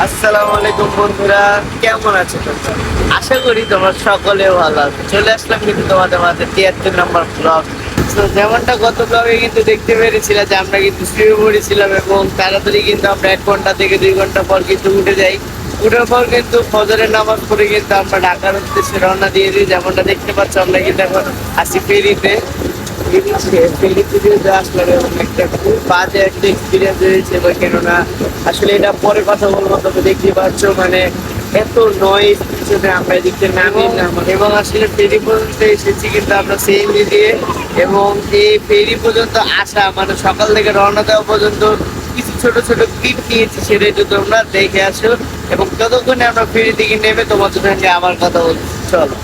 আসসালামু আলাইকুম বন্ধুরা, কেমন আছো তোমরা? আশা করি তোমরা সকলে ভালো আছো। চলে আসলাম কিন্তু তোমাদের মাঝে 73 নম্বর ব্লগ। তো যেমনটা গত ব্লগে কিন্তু দেখতে পেরেছিলাম যে আমরা কিন্তু শুয়ে পড়েছিলাম এবং তাড়াতাড়ি কিন্তু আমরা 1 ঘন্টা থেকে 2 ঘন্টা পর কিন্তু উঠে যাই। উঠার পর কিন্তু ফজরের নামাজ পড়ে কিন্তু আমরা ঢাকার উদ্দেশ্যে রওনা দিয়ে দিই। যেমনটা দেখতে পাচ্ছ আমরা কিন্তু এখন আসি ফেরিতে। একটা খুব বাজে একটা এক্সপিরিয়েন্স হয়েছে, কেননা আসলে এটা পরে কথা বলবো। তবে দেখতে পাচ্ছ মানে এত নয়েজ পিছনে আমরা এদিকে নামিলাম এবং আসলে ফেরি পর্যন্ত এসেছি কিন্তু আমরা সিএনজি দিয়ে। এবং এই ফেরি পর্যন্ত আসা মানে সকাল থেকে রওনা দেওয়া পর্যন্ত কিছু ছোট ছোট ক্লিপ নিয়েছি, সেটা একটু তোমরা দেখে আসো। এবং ততক্ষণে আমরা ফেরি থেকে নেমে তোমাদের সঙ্গে আমার কথা বলছি, চলো।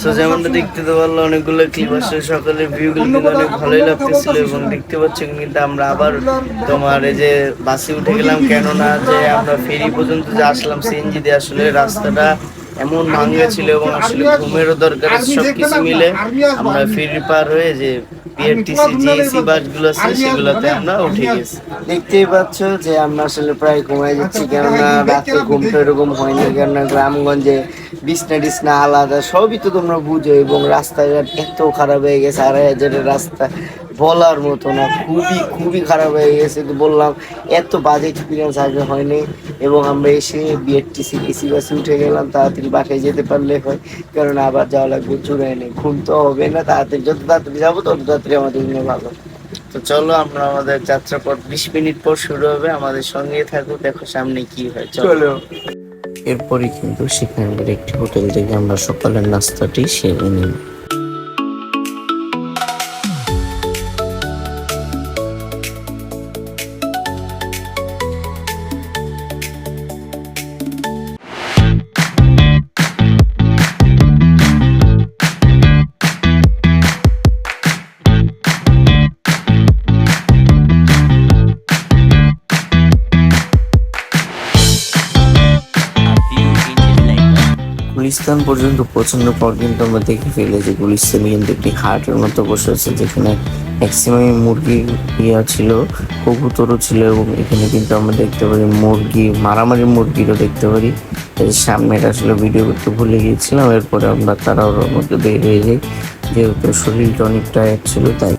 তো যেমনটা দেখতে তো পারলো অনেকগুলো ক্লিপ আসলে সকালের ভিউগুলো কিন্তু অনেক ভালোই লাগতেছিল। এবং দেখতে পাচ্ছি কিন্তু আমরা আবার তোমার এই যে বাসে উঠে গেলাম, কেননা যে আমরা ফেরি পর্যন্ত যে আসলাম সিএনজি দিয়ে, আসলে রাস্তাটা এমন ভাঙ্গা ছিল এবং আসলে ঘুমেরও দরকার। সবকিছু মিলে আমরা ফেরি পার হয়ে যে বিআরটিসি যে এসি বাসগুলো আছে সেগুলোতে আমরা উঠে গেছি। দেখতেই পাচ্ছ যে আমরা আসলে প্রায় ঘুমাই যাচ্ছি, কেননা রাতে ঘুমটা এরকম হয়নি, কেননা গ্রামগঞ্জে বিছনা টিছনা আলাদা সবই তো তোমরা বুঝো। এবং রাস্তাঘাট এত খারাপ হয়ে গেছে, 2,500-এর রাস্তা বলার মতো না, খুবই খুবই খারাপ হয়ে গেছে। তো বললাম এত বাজে এক্সপিরিয়েন্স আগে হয়নি। এবং আমরা এসে বিআরটিসি এসি বাসে উঠে গেলাম, তাড়াতাড়ি বাসায় যেতে পারলে হয়, কারণ আবার যাওয়া লাগবে চুড়াই নেই, ঘুম তো হবে না। তাড়াতাড়ি যত তাড়াতাড়ি যাবো তত তাড়াতাড়ি আমাদের জন্য ভালো। তো চলো, আমরা আমাদের যাত্রাপথ 20 মিনিট পর শুরু হবে, আমাদের সঙ্গেই থাকো, দেখো সামনে কি হয়, চলো। এরপরই কিন্তু সেখানকার একটি হোটেল থেকে আমরা সকালের নাস্তাটি সেরে নিই। গুলিস্তান পর্যন্ত পৌঁছানোর পর কিন্তু আমরা দেখে ফেলে যে গুলিস্তানে কিন্তু একটি হাটের মতো বসে আছে, যেখানে ম্যাক্সিমাম মুরগির ইয়া ছিল, কবুতরও ছিল। এবং এখানে কিন্তু আমরা দেখতে পারি মুরগি, মারামারি মুরগিরও দেখতে পারি। সামনেটা আসলে ভিডিও করতে ভুলে গিয়েছিলাম। এরপরে আমরা তাড়াহুড়োর মধ্যে বের হয়ে যাই, যেহেতু শরীরটা অনেক টায়ার্ড ছিল তাই।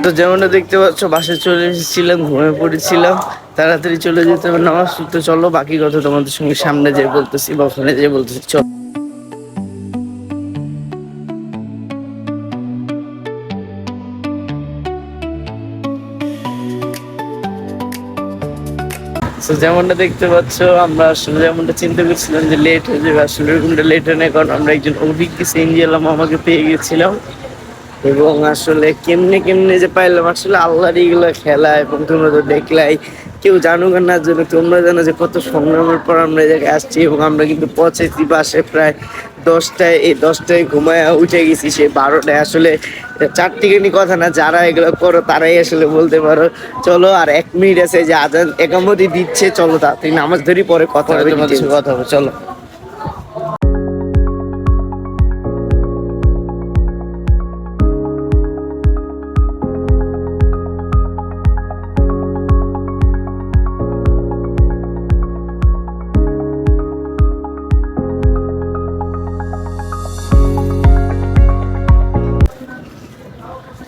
তো যেমনটা দেখতে পাচ্ছ বাসায় চলে এসেছিলাম, ঘুমিয়ে পড়েছিলাম, তাড়াতাড়ি চলে যেতে হবে নামাজ পড়তে। চলো বাকি কথা তোমাদের সঙ্গে সামনে যেয়ে বলতেছি বা ওখানে যেয়ে বলতেছি, চলো। যেমনটা দেখতে পাচ্ছ আমরা আসলে যেমনটা চিন্তা করছিলাম যে লেট হয়ে যাবে, আসলে এরকমটা লেট হয় না, কারণ আমরা একজন অভিজ্ঞ সিএনজি আলাম আমাকে পেয়ে গেছিলাম। এবং আসলে কেমনে কেমনে যে পাইলাম, আসলে আল্লাহর এগুলো খেলা। এবং তোমরা তো দেখলাই, কেউ জানুক আর না জানুক, তোমরা জানো যে কত সংগ্রামের পর আমরা এই জায়গায় আসছি। এবং আমরা কিন্তু পৌঁছেছি বাসে প্রায় 10টায়। এই 10টায় ঘুমায় উঠে গেছি সে 12টায়। আসলে চারটিখানি কথা না, যারা এগুলো করো তারাই আসলে বলতে পারো। চলো আর 1 মিনিট আছে, যে আজান একামতি দিচ্ছে, চলো তাড়াতাড়ি নামাজ ধরি, পরে কথা হবে, কথা হবে, চলো।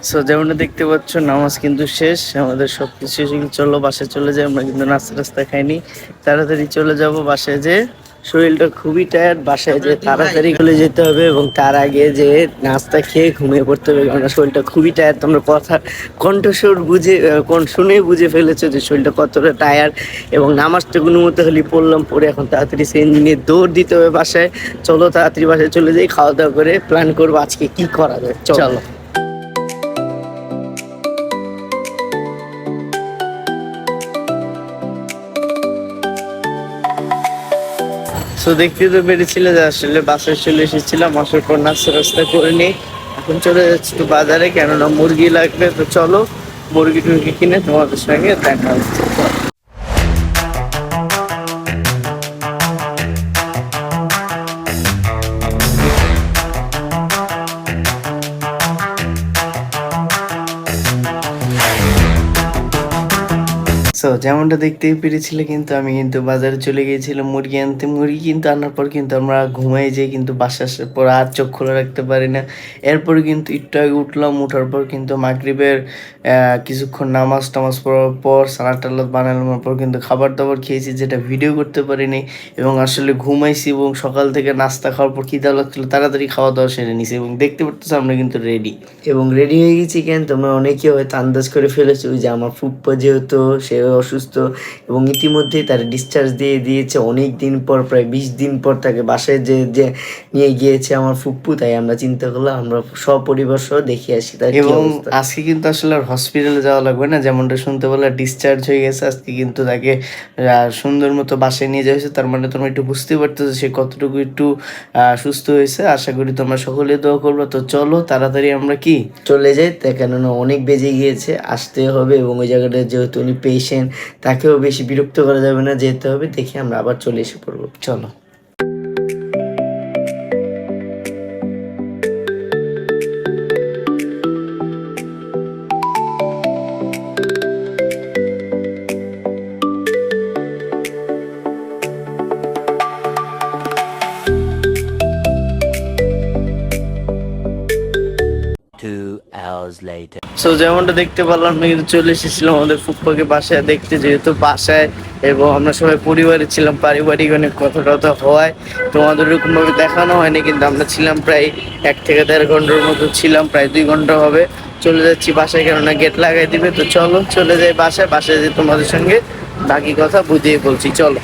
সো যেমনটা দেখতে পাচ্ছ নামাজ কিন্তু শেষ, আমাদের সব কিছু শেষ। চলো বাসায় চলে যাই, আমরা কিন্তু নাস্তা টাস্তা খাইনি, তাড়াতাড়ি চলে যাব বাসায়। যে শরীরটা খুবই টায়ার্ড, বাসায় যে তাড়াতাড়ি চলে যেতে হবে এবং তার আগে যে নাস্তা খেয়ে ঘুমিয়ে পড়তে হবে, কারণ শরীরটা খুবই টায়ার্ড। তোমরা কথা কণ্ঠস্বর বুঝে শুনে বুঝে ফেলেছো যে শরীরটা কতটা টায়ার্ড। এবং নামাজটা কোনো মতো হলে পড়লাম, পড়ে এখন তাড়াতাড়ি সিএনজি নিয়ে দৌড় দিতে হবে বাসায়। চলো তাড়াতাড়ি বাসায় চলে যাই, খাওয়া দাওয়া করে প্ল্যান করবো আজকে কি করা যায়। চলো। তো দেখতে তো পেরেছিলে যে আসলে বাসায় চলে এসেছিলাম, আসার পর নাস্তা রাস্তা করে নিই, এখন চলে যাচ্ছি একটু বাজারে, কেননা মুরগি লাগবে। তো চলো মুরগি টুরগি কিনে তোমাদের সঙ্গে দেখা হচ্ছে। সো যেমনটা দেখতেই পেরেছিলে, কিন্তু আমি কিন্তু বাজারে চলে গিয়েছিলাম মুরগি আনতে। মুরগি কিন্তু আনার পর কিন্তু আমরা ঘুমাই যাই, কিন্তু বাসা আসার পর আর চোখ খোলা রাখতে পারি না। এরপরে কিন্তু একটু আগে উঠলাম, উঠার পর কিন্তু মাগরিবের কিছুক্ষণ নামাজ টামাজ পড়ার পর সালাদ টালাদ বানানোর পর কিন্তু খাবার দাবার খেয়েছি, যেটা ভিডিও করতে পারিনি। এবং আসলে ঘুমাইছি এবং সকাল থেকে নাস্তা খাওয়ার পর খিদা লাগছিল, তাড়াতাড়ি খাওয়া দাওয়া সেরে নিছি। এবং দেখতে পারতেছো আমরা কিন্তু রেডি, এবং রেডি হয়ে গেছি। কেন তোমরা অনেকে হয়তো আন্দাজ করে ফেলেছো যে আমার ফুপ্পা যেহেতু সে অসুস্থ এবং ইতিমধ্যেই তার ডিসচার্জ দিয়ে দিয়েছে অনেক দিন পর, প্রায় 20 দিন পর তাকে বাসায় যে নিয়ে গিয়েছে আমার ফুপ্পু। তাই আমরা চিন্তা করলাম আমরা সপরিবার সহ দেখে আসি তার কি অবস্থা। আজকে কিন্তু আসলে আর হসপিটালে যাওয়া লাগবে না, যেমনটা শুনতে বললাম ডিসচার্জ হয়ে গেছে। আজকে কিন্তু তাকে সুন্দর মতো বাসায় নিয়ে যাওয়া হয়েছে। তার মানে তোমরা একটু বুঝতে পারতেছো সে কতটুকু একটু সুস্থ হয়েছে। আশা করি তোমরা সকলে দোয়া করবো। তো চলো তাড়াতাড়ি আমরা কি চলে যাই, তাই কেননা অনেক বেজে গিয়েছে, আসতে হবে। এবং ওই জায়গাটা যেহেতু উনি পেশেন্ট, তাকেও বেশি বিরক্ত করা যাবে না, যেতে হবে। দেখে আমরা আবার চলে এসে পড়বো, চলো। সো যেমনটা দেখতে পারলাম, আমরা কিন্তু চলে এসেছিলাম আমাদের ফুপ্পাকে বাসায় দেখতে, যেহেতু বাসায় এবং আমরা সবাই পরিবারে ছিলাম, পারিবারিক অনেক কথা টথা হওয়ায় তোমাদের ওরকম ভাবে দেখানো হয়নি। কিন্তু আমরা ছিলাম প্রায় 1 থেকে 1.5 ঘন্টার মতো ছিলাম, প্রায় 2 ঘন্টা হবে। চলে যাচ্ছি বাসায়, কেননা গেট লাগাই দিবে। তো চলো চলে যাই বাসায়, বাসায় যে তোমাদের সঙ্গে বাকি কথা বুঝিয়ে বলছি, চলো।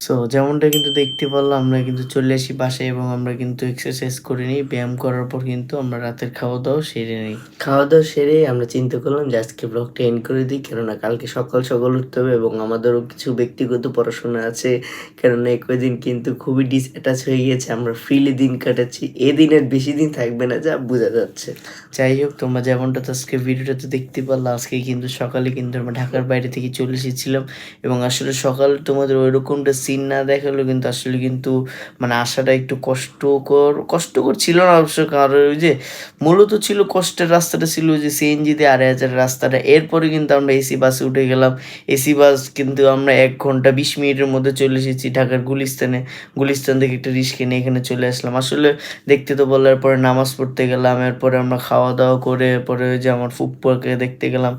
সো যেমনটা কিন্তু দেখতে পারলাম, আমরা কিন্তু চলে আসি বাসায় এবং আমরা কিন্তু এক্সারসাইজ করে নিই। ব্যায়াম করার পর কিন্তু আমরা রাতের খাওয়া দাওয়া সেরে নিই। খাওয়া দাওয়া সেরে আমরা চিন্তা করলাম যে আজকে ব্লগটা এন্ড করে দিই, কেননা কালকে সকাল সকাল উঠতে হবে এবং আমাদেরও কিছু ব্যক্তিগত পড়াশোনা আছে। কেননা এই কয়দিন কিন্তু খুবই ডিসঅ্যাটাচ হয়ে গিয়েছে, আমরা ফ্রিলি দিন কাটাচ্ছি। এই দিনের বেশি দিন থাকবে না, যা বোঝা যাচ্ছে। যাই হোক, তোমরা যেমনটা তো আজকে ভিডিওটাতে দেখতে পারলে, আজকে কিন্তু সকালে কিন্তু আমরা ঢাকার বাইরে থেকে চলে এসেছিলাম। এবং আসলে সকাল তোমাদের ওইরকমটা সিন না দেখালেও কিন্তু আসলে কিন্তু মানে আসাটা একটু কষ্টকর ছিল না অবশ্য। কারণ ওই যে মূলত ছিল কষ্টের রাস্তাটা ছিল ওই যে সিএনজি দিয়ে 2.5 রাস্তাটা। এরপরে কিন্তু আমরা এসি বাসে উঠে গেলাম। এসি বাস কিন্তু আমরা 1 ঘন্টা 20 মিনিটের মধ্যে চলে এসেছি ঢাকার গুলিস্তানে। গুলিস্তান থেকে একটা রিস্কা নিয়ে এখানে চলে আসলাম। আসলে দেখতে তো বলার পরে নামাজ পড়তে গেলাম, এরপরে আমরা খাওয়া দাওয়া করে এরপরে ওই যে আমার ফুপ্পাকে দেখতে গেলাম।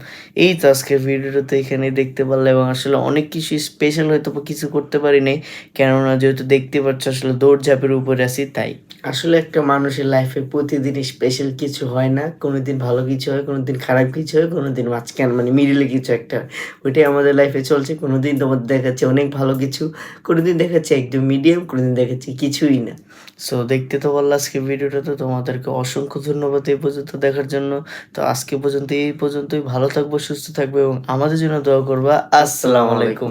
এই তো আজকের ভিডিওটা তো এখানে দেখতে পারলে। এবং আসলে অনেক কিছু স্পেশাল হয়তো কিছু করতে পারি নাই, কেননা যেহেতু দেখতে পাচ্ছ আসলে দৌড়ঝাঁপের উপরে আছি। তাই আসলে একটা মানুষের লাইফে প্রতিদিন স্পেশাল কিছু হয় না, কোনোদিন ভালো কিছু হয়, কোনোদিন খারাপ কিছু হয়, কোনোদিন মাঝখান মানে মিডিলে কিছু একটা। ওইটাই আমাদের লাইফে চলছে। কোনোদিন তোমাদের দেখাচ্ছে অনেক ভালো কিছু, কোনোদিন দেখাচ্ছে একদম মিডিয়াম, কোনোদিন দেখাচ্ছে কিছুই না। সো দেখতে তো পারলে আজকে ভিডিওটা, তো তোমাদেরকে অসংখ্য ধন্যবাদ এই পর্যন্ত দেখার জন্য। তো আজকে পর্যন্ত এই পর্যন্তই। ভালো থাকবো, সুস্থ থাকবে এবং আমাদের জন্য দোয়া করবা। আসসালামু আলাইকুম।